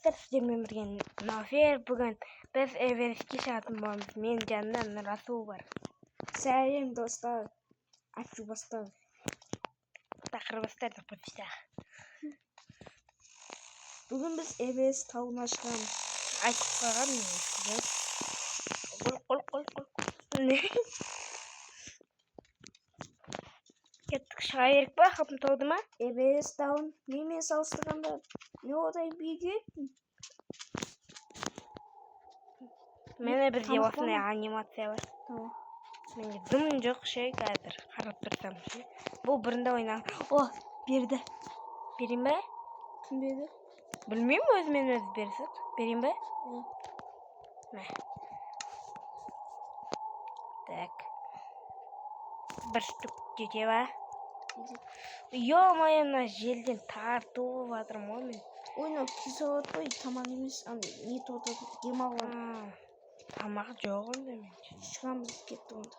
армысыздар, сіздермен бірге Нафер. Бүгін біз Эверестке шығатын боламыз. Менің жанымда Нұрасу бар. Сәлем достар. Açı бастар. Тақырбастар деп қойсақ. Бүгін біз Эверест тауына шығамыз. Айтып қойған мен. Кеттік, шыға берік па? Қапым тауды ма? Эверест тауын немен салыстырғанда не одай биік? Менде бізде осындай анимация бар. Tamam. Менде дым жоқ ше, қазір қарап тұрсам ше. Бұл бұрында ойнаған. О, берді. Берейін бе? Кім берді? Білмеймін, өзімен өзі берсек. Берейін бе? Мә. Так. Бір штук жете ба? Ё-моё, мына желден тартып жатырмын ғой мен. Ойна кислород қой, тамақ емес, не тоты демалған. Тамақ жоқ онда мен. Шығамыз кетті онда.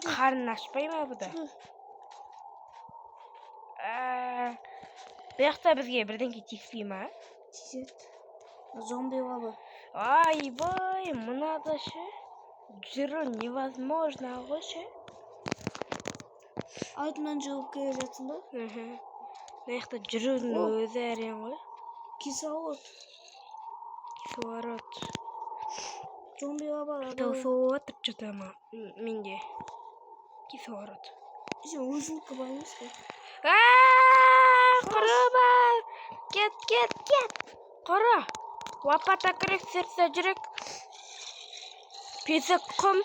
Қарын ашпай ма бұда? Бұяқта бізге бірдеңке тиіспей ма? Тиіседі. Зомби бабы. Ай-бай, мынада ше. Жүру невозможно ғой ше. Артынан жүріп келе жатсың ба? Мыяқта жүрудің өзі әрең ғой. Кислород. Кислород. Зомби баба. Таусылып отырып жата ма менде? Кислород. Сен өзінікі бар емес пе? Құрыба! Кет! Құры! Лопата керек, сердце жүрек. Песок құм.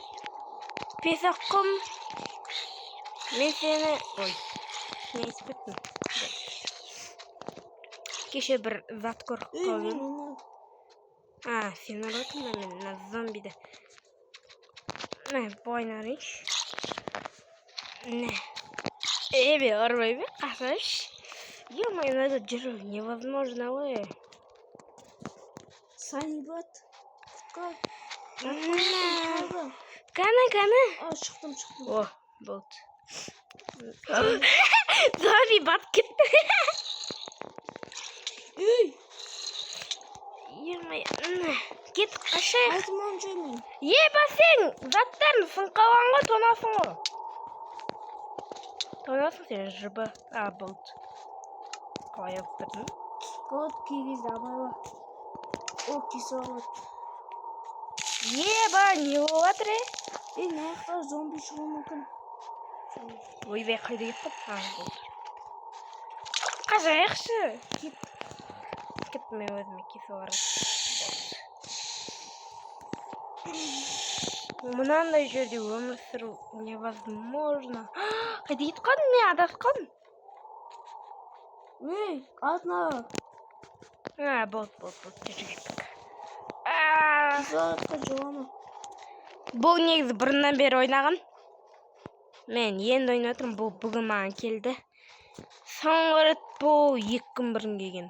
Мен сені... Ой, не испеттім. Кеше бір зат көріп қалдым. Сен ұратын ба мен зомбиді. Бойнарыш. Эбе, ұрбай бе? Қасаш. Ё-моё, надо жүру невозможно ғой. Санибат. Қаны. Шықтым. О, болды. Зомби бат кетті. Үй! Ё-моё, кет қашайық. Артыман жүрмейін. Басең, заттарын сынқалған ғой, тонасың ғой. Тонасың сен жыбы. Болды. Қалай өптірдің? Код кигізді абайла. О, кислород. Не болып жатыр? Не аяқтар зомби шығуы мүмкін. Ойбай, қайда кеттім? Болды. Қажайықшы. Кеттім мен өзіме кислород. Мынандай жерде өмір сүру невозможно. Қайда кетіп қалдым, мен адасқам. Ей, артына. Болды, жүр кеттік. Кислородқа жоғаны. Бұл негізі бұрыннан бері ойнаған. Мен енді ойнап отырмын, бұл бүгін маған келді. Соңғы рет бұл 2 күн бұрын келген.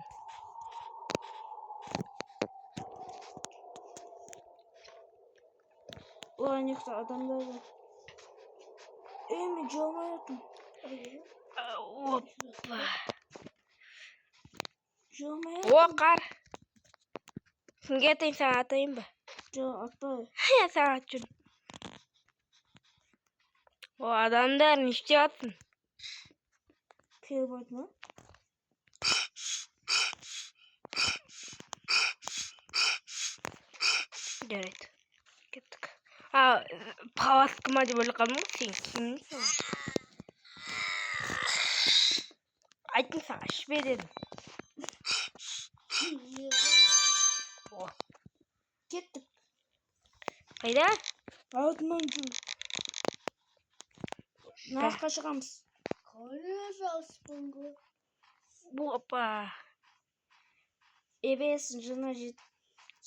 Олай некті адамдар бар. Мен жоғалмай отырмын. Опа. Жоғалмай О, қар. Кімге атайын, саған атайын ба? Жоқ, атпай. Саған ат жүр. О, адамдар, не істеп жатсың? Келіп айтма. Жарайды. Кеттік. Паласка ма деп ойлап қалдым ғой, сен кімсің? Айттым саған, ішпе дедім. Кеттік. Қайда? Артынан жүр. Нарыққа шығамыз. Опа. Эверестің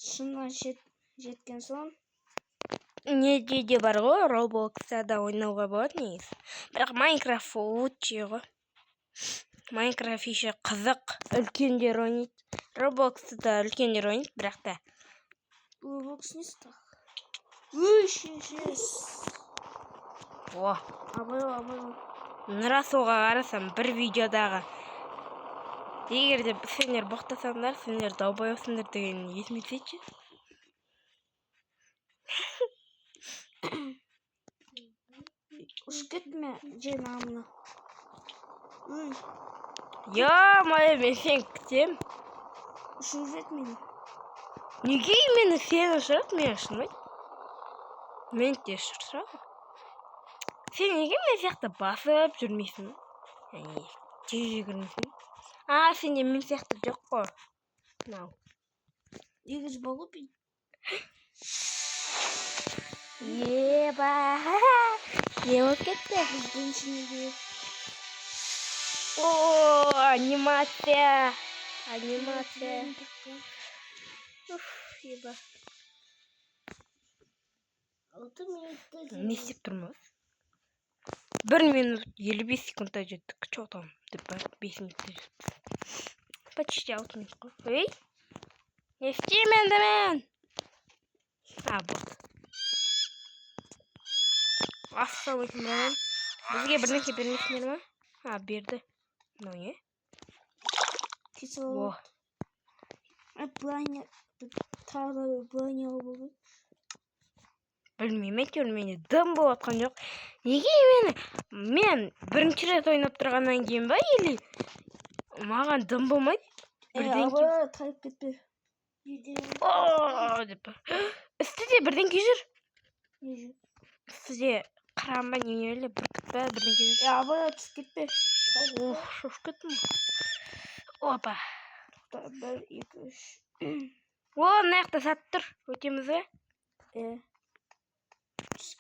шыңына жеткен соң. Неде де бар ғой, Roblox'та ойнауға болады негізі. Бірақ Minecraft лучше ғой. Minecraft еще қызық, үлкендер ойнайды. Roblox'та үлкендер ойнайды, бірақ та. Roblox не сұрақ? Үй, шеш. О, абайла. Нұрасуға қарасам, бір видеодағы Егер де сендер боқтасаңдар, сендер далбайсыңдар деген есіме түсейші. Ұшып кетме жерін амына. Ё-моё, мен сені күтем. Ұшып жет мені. Неге мені сені ұшырады, мен ұшырмайды? Мен де ұшырады. Сен неге мен сияқты басып жүрмейсің? Тез жүгірмейсің? Сенде мен сияқты жоқ қой. Мынау. Егіз балу Еба. Не болып кетті? Бізден ішіне О, анимация. Еба. Не істеп тұрмыз? 1 минут 55 секундта жеттік. Чо там? 5 минутта жеттік. Почти 6 минут қой. Ей? Не істеймін енді мен? Вот. Ассалаумағалейкум. Бізге бірнеше бермесіңдер ма? Берді. Мынау не? кислород. Броня. Тағы броня болды. Білмеймін, әйтеуір менде дым болып жатқан жоқ. Неге мен бірінші рет ойнап тұрғаннан кейін ба, или маған дым болмайды? Абай тайып кетпе. Деп. Үстіде бірдеңке жүр. Не жүр? Үстіде қыран ба, не бүркіт па, бірдеңке жүр. Абай түсіп кетпе. Шошып кеттім. Опа. 1, 2, 3. Мына жақта сатып тұр. Өтеміз бе?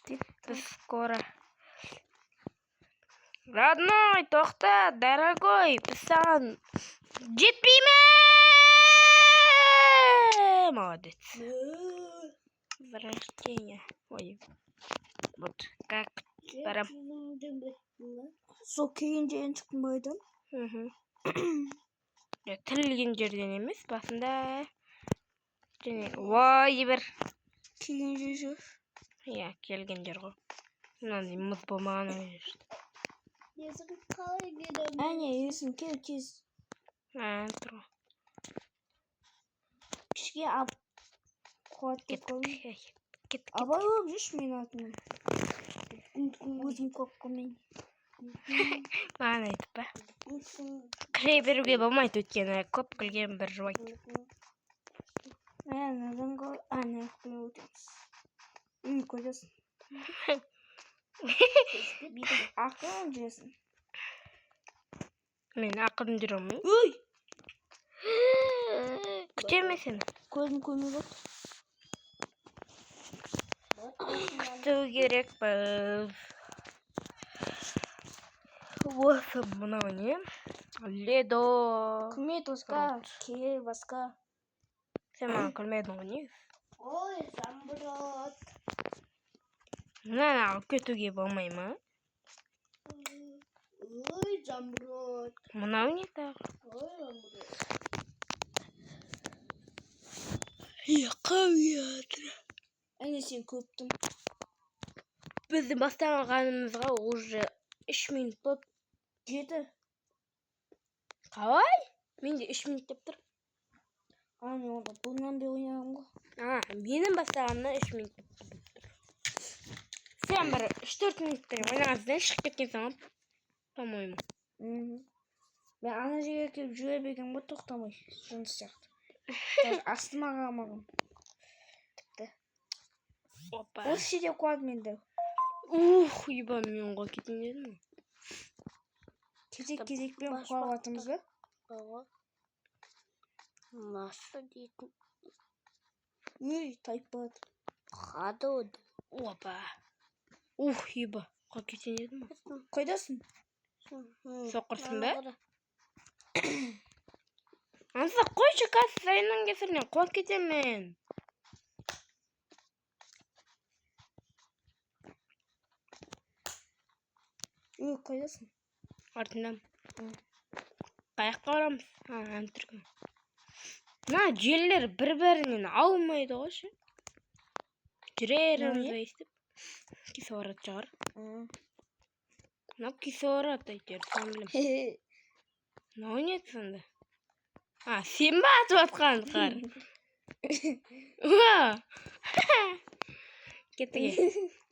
Біз скоро. Родной, тоқта, дорогой, біз саған жетпейміз! Молодец. Возвращение. Ой. Вот как барам. Сол кейін жерін шықтым байдан. Тілген жерден емес, басында. Ой, бір. Кейін жер жүр. Келген жер ғой. Мынандай мұз болмаған өйір. Есім қалай кедім? Әне, есім кел тез. Тұр. Кішке ап. Қуатты қойым. Абай болып жүрші мен атымын. Өзім көккімен. Маған айтып ба? Кіре беруге болмайды өткені. Көп кілген бір жуайды. Надан қой. Не қылып өтеміз. Көресің. Бейтін ақырын жүресің. Мен ақырын жүремін. Өй! Күтеме сені. Көзім көмей бот. Күту керек біз. Осы мынау не? Ледо. Күмет басқа. Кел басқа. Сен маған күлмедің ғой не? Ой, самбырот. Мынаны алып кетуге болмай ма? Ой, самбырот. Мынау не тағы? Ой, самбырот. Қау ятыр. Әне сен көптім. Біздің бастағанымызға уже 3 минут болып. Жеті. Қалай? Менде 3 минут деп тұр. Ане онда бұнан бе ойнағым ғой. Менің бастағанымда 3 минут деп тұр. Сен бір 3-4 минуттен ойнағансыздан шығып кеткенсің, по-моему. Мен ана жерге келіп жүре берген ғой тоқтамай. Жыныс сияқты. Астыма қалмағым. Тіпті. Осы жерде қуады менді. Еба мен ғой кетейін дедім. Кезекпен қуап атымыз ба? Масы дейтін. Үй, тайып болады. Қады оды. Опа. Еба. Қуап кетейін дедім. Қойдасың? Соқырсың ба? Анса қойшы қасы сайынның кесірінен қуап кетемін. Қойдасың? Артынан. Қаяққа барамыз? Әмтіргім. Желілер бір-бірінен алмайды ғойшы. Жүрерімізді естіп. Кислород шығар. Кислород әйтер, сән білім. Мынау не сонда? Сен ба атып атқан қар? Уа! Кеттіге.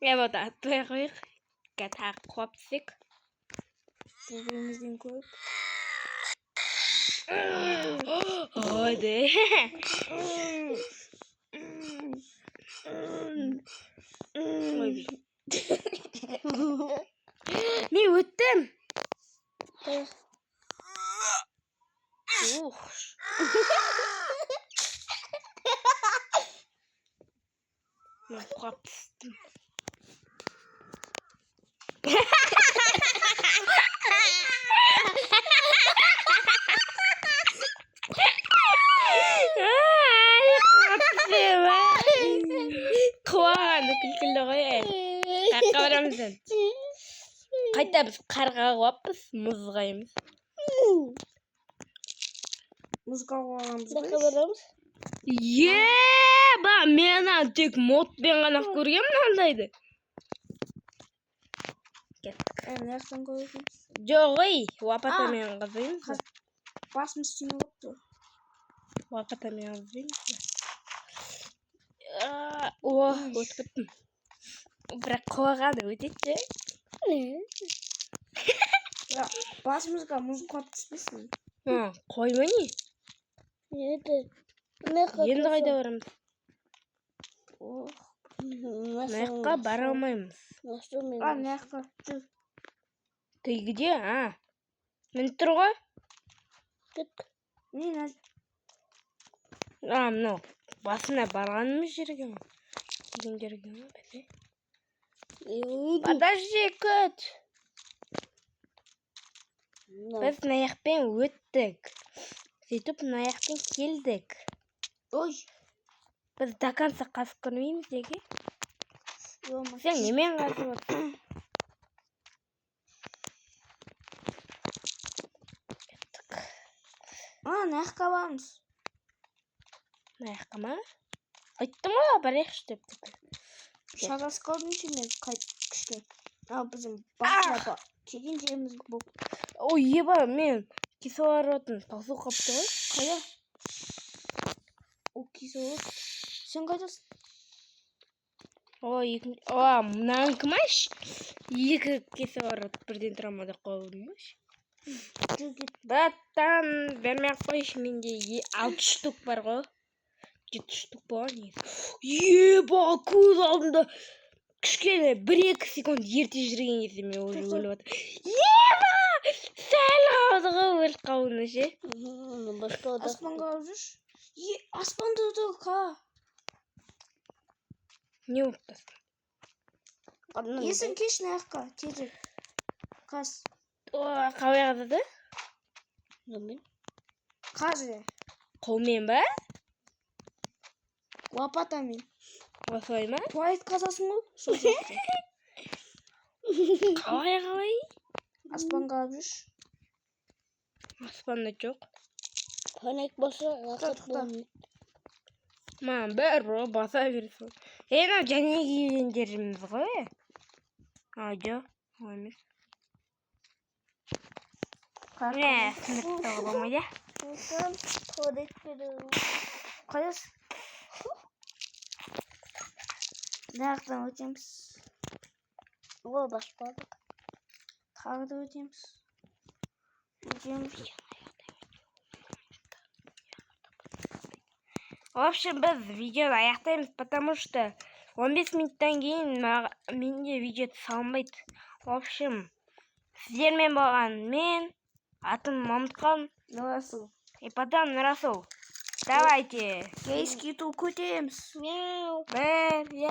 Вот, атпай қойық. Тағы қуап түсек. Бірімізден көп. Ойды. Мен өттім. Мен қуап түстім. Қуағанды күлкілі ғой. Қаққа барамыздан. Қайта біз қарға қуаппыз, мұзға емес. Мұзға қуағанбыз Қаққа барамыз? Ба, мен тек модпен ғана көргем мынандайды. Кеттік. Нәқтен көргенбіз. Жоқ ой, уапатамен қызаймыз. Басымыз түйме өтті. Уапатамен қызаймыз. Өтіп біттім. Бірақ қуағаны өтетші. Басымызға мұз қуап түспесін. Қойма не? Енді қайда барамыз? Наяққа бара алмаймыз. Наяққа жүр. Ты где? Мен тұр ғой? Мынау. Басына барғанымыз жерге ма? Деген жерге ма? Подожди, көт. Біз наяқпен өттік. Сөйтіп наяқпен келдік. Ой. Біз до конца қасып көрмейміз деге? Сен немен қасып өттің? Наяққа барамыз. Наяққа ма? Айттым ғой, барайықшы деп. Шағасы қалдыңшы мен күшкен. Біздің басына келген жеріміз бұл. Ой, еба, мен кислородын таусу қапты ғой. Қайда? Ол кислород. Сен қайдасың? Мұнан кім аш? Екі кислород бірден тұрамады қойдым аш. Браттан, бермей қойшы, менде 6 штук бар ғой. 7 штук бар не? Еба, көз алдымда кішкене 1-2 секунд ерте жүрген кезде мен уже өліп отыр. Еба! Сәл қалды ғой өліп қалуына ше. Аспанға алып жүрші. Аспанды қа. Не болып тұрсың? Есін кеш наяққа, тезірек. Қас. Қалай қазады? Қазы. Қолмен ба? Лопатамен. Осылай ма? Туалет қазасың ғой? Сол жақты. Қалай? Аспанға алып жүрші. Аспанда жоқ. Қанек болса, лақыт болмайды. Мам, бәрі баса берсін. Мынау және келген жеріміз ғой. Жоқ, емес. Сыныптағы болмайды. Қайдасың? Наяқтан өтеміз. Ол баспадық. Тағы да өтеміз. В общем, біз видеоны аяқтаймыз, потому что 15 минуттан кейін менде видео салынбайды. В общем, сіздермен болған мен, атым Мамытхан, Нұрасыл. и потом Нұрасыл. Давайте. Кейский ту көтеміз. Мяу. 1, 2,